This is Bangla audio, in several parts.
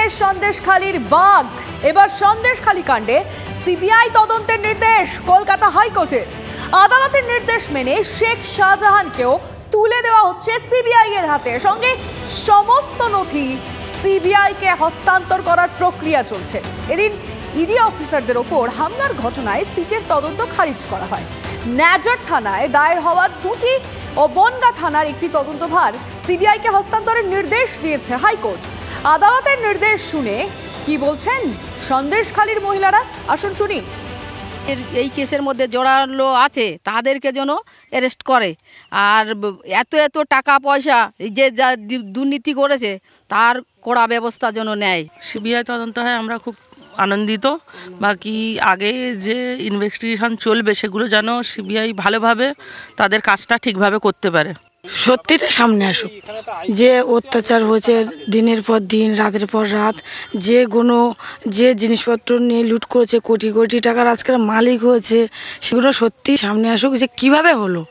ফের সন্দেশখালীর বাঘ। এবার সন্দেশখালী কাণ্ডে সিবিআই তদন্তের নির্দেশ কলকাতা হাইকোর্টের। আদালতের নির্দেশ মেনে শেখ শাহজাহানকেও তুলে দেওয়া হচ্ছে সিবিআই এর হাতে। সঙ্গে সমস্ত নথি সিবিআইকে হস্তান্তর করার প্রক্রিয়া চলছে। এদিন ইডি অফিসারদের ওপর হামলার ঘটনায় সিটের তদন্ত খারিজ করা হয়। ন্যাজার থানায় দায়ের হওয়া দুটি ও বনগাঁ থানার একটি তদন্তভার সিবিআইকে হস্তান্তরের নির্দেশ দিয়েছে হাইকোর্ট। আদালতের নির্দেশ শুনে কি বলছেন সন্দেশখালীর মহিলারা, আসুন শুনি। এই কেসের মধ্যে জড়ালো আছে তাদেরকে যেন অ্যারেস্ট করে, আর এত এত টাকা পয়সা যে যা দুর্নীতি করেছে তার কড়া ব্যবস্থা যেন নেয়। সিবিআই তদন্ত হয় আমরা খুব আনন্দিত। বাকি আগে যে ইনভেস্টিগেশন চলবে সেগুলো যেন সিবিআই ভালোভাবে তাদের কাজটা ঠিকভাবে করতে পারে। সত্যিটা সামনে আসুক, যে অত্যাচার হয়েছে দিনের পর দিন রাতের পর রাত, যে জিনিসপত্র নিয়ে লুট করেছে, কোটি কোটি টাকার আজকের মালিক হয়েছে, সেগুলো সত্যি সামনে আসুক যে কিভাবে হলো।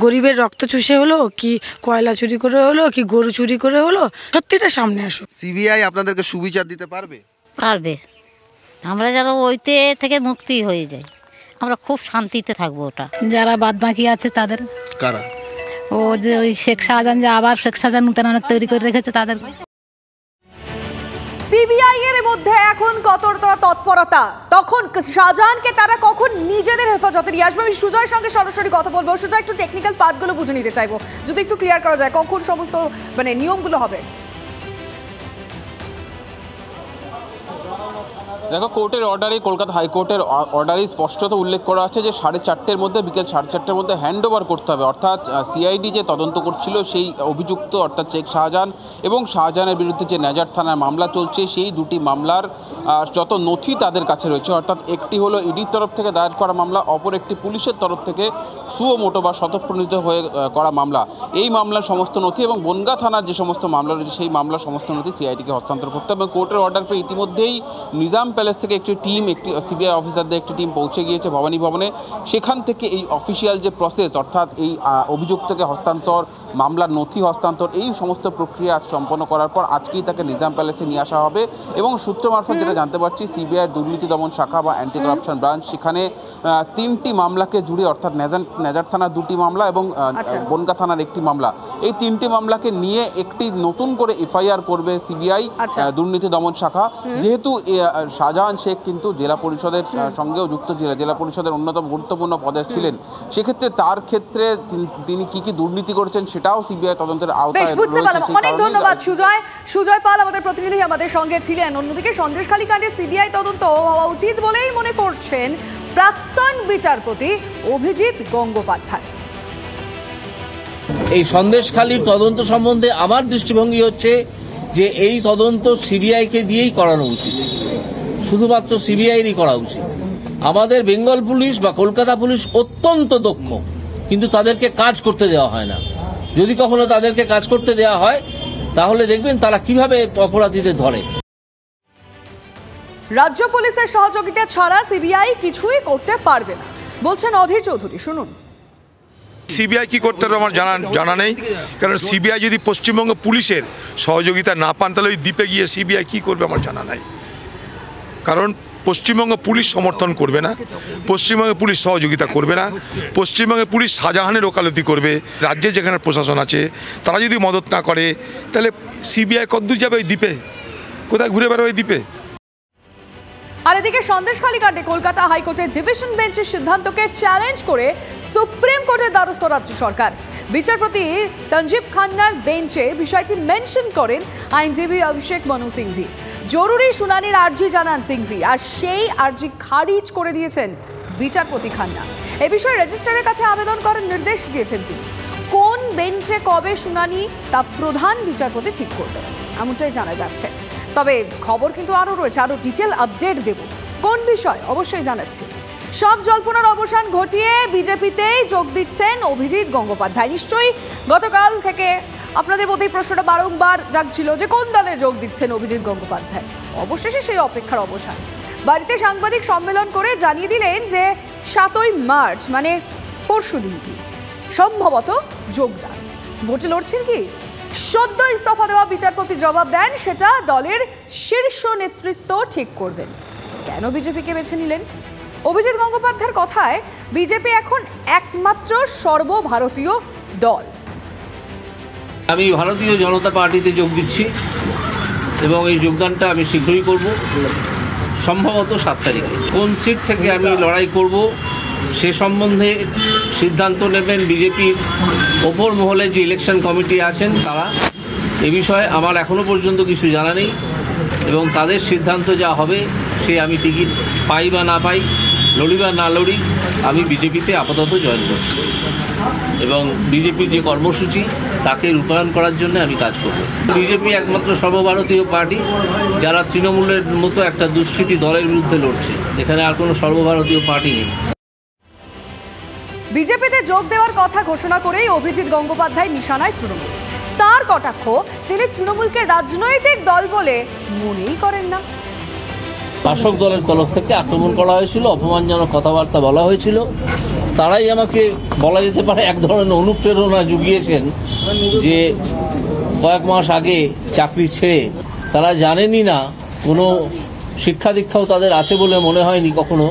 গরিবের রক্ত চুষে হলো, কি কয়লা চুরি করে হলো, কি গরু চুরি করে হলো, সত্যিটা সামনে আসুক। সিবিআই আপনাদেরকে সুবিচার দিতে পারবে? পারবে। আমরা যেন ওইতে থেকে মুক্তি হয়ে যাই, আমরা খুব শান্তিতে থাকবো। ওটা যারা বাদ বাকি আছে তাদের, কারা? ও যে ওই শেখ শাহজাহান যে আবার শেখ শাহজাহান নতুন অনেক তৈরি করে রেখেছে তাদের। সিবিআই এর মধ্যে এখন কতটা তৎপরতা, তখন শাহজাহানকে তারা কখন নিজেদের হেফাজতে নিয়ে আসবে। আমি সুজয়ের সঙ্গে সরাসরি কথা বলবো। সুজয়, একটু টেকনিক্যাল পার্টগুলো বুঝে নিতে চাইবো, যদি একটু ক্লিয়ার করা যায় কখন সমস্ত নিয়মগুলো হবে। দেখো, কোর্টের অর্ডারে, কলকাতা হাইকোর্টের অর্ডারে স্পষ্টত উল্লেখ করা আছে যে 4:30-র মধ্যে, বিকেল 4:30-র মধ্যে হ্যান্ড ওভার করতে হবে। অর্থাৎ সিআইডি যে তদন্ত করছিল সেই অভিযুক্ত অর্থাৎ শেখ শাহজাহান এবং শাহজাহানের বিরুদ্ধে যে ন্যাজার থানায় মামলা চলছে সেই দুটি মামলার যত নথি তাদের কাছে রয়েছে, অর্থাৎ একটি হলো ইডির তরফ থেকে দায়ের করা মামলা, অপর একটি পুলিশের তরফ থেকে সুও মোটো বা স্বতঃপ্রণীত হয়ে করা মামলা। এই মামলার সমস্ত নথি এবং বনগাঁ থানার যে সমস্ত মামলা রয়েছে সেই মামলার সমস্ত নথি সিআইডিকে হস্তান্তর করতে হবে। এবং কোর্টের অর্ডার পেয়ে ইতিমধ্যেই নিজাম প্যালেস থেকে একটি সিবিআই অফিসারদের একটি টিম পৌঁছে গিয়েছে ভবানী ভবনে। সেখান থেকে এই অফিসিয়াল যে প্রসেস, অর্থাৎ এই অভিযুক্তকে হস্তান্তর, মামলার নথি হস্তান্তর, এই সমস্ত প্রক্রিয়া সম্পন্ন করার পর আজকেই তাকে নিজাম প্যালেসে নিয়ে আসা হবে। এবং সূত্র মারফত যেটা জানতে পারছি, সিবিআই দুর্নীতি দমন শাখা বা অ্যান্টি কারাপশন ব্রাঞ্চ সেখানে 3টি মামলাকে জুড়ে, অর্থাৎ ন্যাজার থানার 2টি মামলা এবং বনগাঁ থানার 1টি মামলা, এই 3টি মামলাকে নিয়ে একটি নতুন করে এফআইআর করবে সিবিআই দুর্নীতি দমন শাখা। যেহেতু শাহজাহান শেখ কিন্তু জেলা পরিষদের সঙ্গেও যুক্ত ছিলেন, জেলা পরিষদের অন্যতম গুরুত্বপূর্ণ পদে ছিলেন, সেক্ষেত্রে তার ক্ষেত্রে তিনি কি দুর্নীতি করেছেন সেটাও সিবিআই তদন্তের আওতায় রয়েছে। অনেক ধন্যবাদ সুজয় পাল, আমাদের প্রতিনিধি আমাদের সঙ্গে ছিলেন। অন্যদিকে সন্দেশখালী কাণ্ডে সিবিআই তদন্ত হওয়া উচিত বলেই মনে করছেন প্রাক্তন বিচারপতি অভিজিৎ গঙ্গোপাধ্যায়। এই সন্দেশখালীর তদন্ত সম্বন্ধে আমার দৃষ্টিভঙ্গি হচ্ছে যে এই তদন্ত সিবিআইকে দিয়েই করানো উচিত, শুধুমাত্র সিবিআইরই করা উচিত। আমাদের বেঙ্গল পুলিশ বা কলকাতা পুলিশ অত্যন্ত দক্ষ, কিন্তু তাদেরকে কাজ করতে দেওয়া হয় না। যদি কখনো তাদেরকে কাজ করতে দেওয়া হয় তাহলে দেখবেন তারা কিভাবে অপরাধীদের ধরে। রাজ্য পুলিশের সহযোগিতা ছাড়া সিবিআই কিছুই করতে পারবে না বলছেন অধীর চৌধুরী, শুনুন। সিবিআই কি করতে হবে আমার জানা নেই, কারণ সিবিআই যদি পশ্চিমবঙ্গ পুলিশের সহযোগিতা না পান তাহলে ওই দ্বীপে গিয়ে সিবিআই কি করবে আমার জানা নাই। কারণ পশ্চিমবঙ্গ পুলিশ সমর্থন করবে না, পশ্চিমবঙ্গের পুলিশ সহযোগিতা করবে না, পশ্চিমবঙ্গের পুলিশ শাহজাহানের ওকালতি করবে। রাজ্যে যেখানে প্রশাসন আছে তারা যদি মদত না করে তাহলে সিবিআই কতদূর যাবে ওই দ্বীপে, কোথায় ঘুরে বেড়াবে ওই দ্বীপে। আর এদিকে সন্দেশখালী কাণ্ডে কলকাতা হাইকোর্টের ডিভিশন বেঞ্চের সিদ্ধান্তকে চ্যালেঞ্জ করে সুপ্রিম কোর্টের দ্বারস্থ রাজ্য সরকার। বিচারপতি সঞ্জীব খান্নার বেঞ্চে বিষয়টি মেনশন করেন আইনজীবী অভিষেক মনু সিংভি। জরুরি শুনানির আর্জি জানান সিংভি, আর সেই আর্জি খারিজ করে দিয়েছেন বিচারপতি খান্না। এ বিষয়ে রেজিস্ট্রারের কাছে আবেদন করার নির্দেশ দিয়েছেন তিনি। কোন বেঞ্চে কবে শুনানি তা প্রধান বিচারপতি ঠিক করবেন এমনটাই জানা যাচ্ছে। তবে খবর কিন্তু আরও রয়েছে, আরও ডিটেল আপডেট দেব। কোন বিষয় অবশ্যই জানাচ্ছি। সব জল্পনার অবসান ঘটিয়ে বিজেপিতেই যোগ দিচ্ছেন অভিজিৎ গঙ্গোপাধ্যায়। নিশ্চয়ই গতকাল থেকে আপনাদের মধ্যে এই প্রশ্নটা বারংবার জাগছিল যে কোন দলে যোগ দিচ্ছেন অভিজিৎ গঙ্গোপাধ্যায়। অবশেষে সেই অপেক্ষার অবসান। বাড়িতে সাংবাদিক সম্মেলন করে জানিয়ে দিলেন যে 7ই মার্চ মানে পরশু দিনটি সম্ভবত যোগদান। ভোটে লড়ছেন কি সদ্য ইস্তফা দেওয়া বিচারপতি জবাব দেন সেটা দলের শীর্ষ নেতৃত্ব ঠিক করবেন। কেন বিজেপিকে বেছে নিলেন? অভিজিৎ গঙ্গোপাধ্যায়ের কথায় বিজেপি এখন একমাত্র সর্বভারতীয় দল। আমি ভারতীয় জনতা পার্টিতে যোগ দিচ্ছি এবং এই যোগদানটা আমি শীঘ্রই করব, সম্ভবত 7 তারিখে। কোন সিট থেকে আমি লড়াই করব সে সম্বন্ধে সিদ্ধান্ত নেবেন বিজেপির ওপর মহলে যে ইলেকশন কমিটি আছেন তারা। এ বিষয়ে আমার এখনও পর্যন্ত কিছু জানা নেই এবং তাদের সিদ্ধান্ত যা হবে সে আমি টিকিট পাই বা না পাই, লড়ি বা না লড়ি, আমি বিজেপিতে আপাতত জয়েন করছি এবং বিজেপির যে কর্মসূচি তাকে রূপায়ণ করার জন্য আমি কাজ করব। বিজেপি একমাত্র সর্বভারতীয় পার্টি যারা তৃণমূলের মতো একটা দুষ্কৃতী দলের বিরুদ্ধে লড়ছে, এখানে আর কোনো সর্বভারতীয় পার্টি নেই। বিজেপিতে যোগ দেওয়ার কথা ঘোষণা করেই অভিজিৎ গঙ্গোপাধ্যায় নিশানায় তৃণমূল। তার কটাক্ষ, তিনি তৃণমূলকে রাজনৈতিক দল বলে মনেই করেন না। শাসক দলের তরফ থেকে আক্রমণ করা হয়েছিল, অপমানজনক কথাবার্তা বলা হয়েছিল। তারাই আমাকে বলা যেতে পারে এক ধরনের অনুপ্রেরণা জুগিয়েছেন যে কয়েক মাস আগে চাকরি ছেড়ে তারা জানেনই না, কোনো শিক্ষা দীক্ষাও তাদের আছে বলে মনে হয়নি কখনো,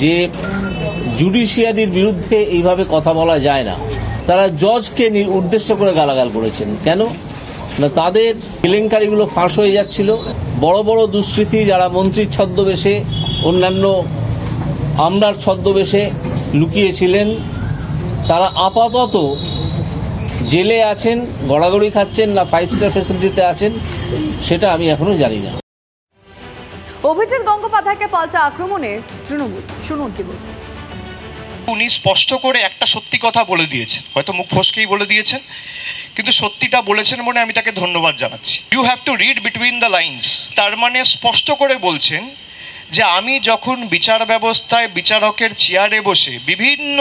যে জুডিশিয়ারির বিরুদ্ধে এইভাবে কথা বলা যায় না। তারা জজকে উদ্দেশ্য করে গালাগাল করেছেন। কেন না, তাদের কেলেঙ্কারিগুলো ফাঁস হয়ে যাচ্ছিল। বড় বড় দুষ্কৃতী যারা মন্ত্রীর ছদ্মবেশে, অন্যান্য আমলার ছদ্মবেশে লুকিয়েছিলেন, তারা আপাতত জেলে আছেন, গড়াগড়ি খাচ্ছেন না 5 স্টার ফ্যাসিলিটিতে আছেন সেটা আমি এখনো জানি না। অভিজিৎ গঙ্গোপাধ্যায়কে পাল্টা আক্রমণে তৃণমূল, শুনুন কি বলছেন। উনি স্পষ্ট করে একটা সত্যি কথা বলে দিয়েছেন, হয়তো মুখ ফসকেই বলে দিয়েছেন, কিন্তু সত্যিটা বলেছেন মনে আমি তাকে ধন্যবাদ জানাচ্ছি। You have to read between the lines. তার মানে স্পষ্ট করে বলছেন যে আমি যখন বিচার ব্যবস্থায় বিচারকের চেয়ারে বসে বিভিন্ন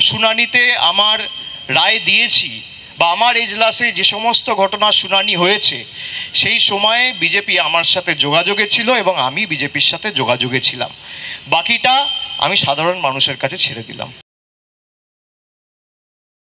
শুনানিতে আমার রায় দিয়েছি বা আমার এজলাসে যে সমস্ত ঘটনার শুনানি হয়েছে সেই সময়ে বিজেপি আমার সাথে যোগাযোগে ছিল এবং আমি বিজেপির সাথে যোগাযোগে ছিলাম। বাকিটা আমি সাধারণ মানুষের কাছে ছেড়ে দিলাম।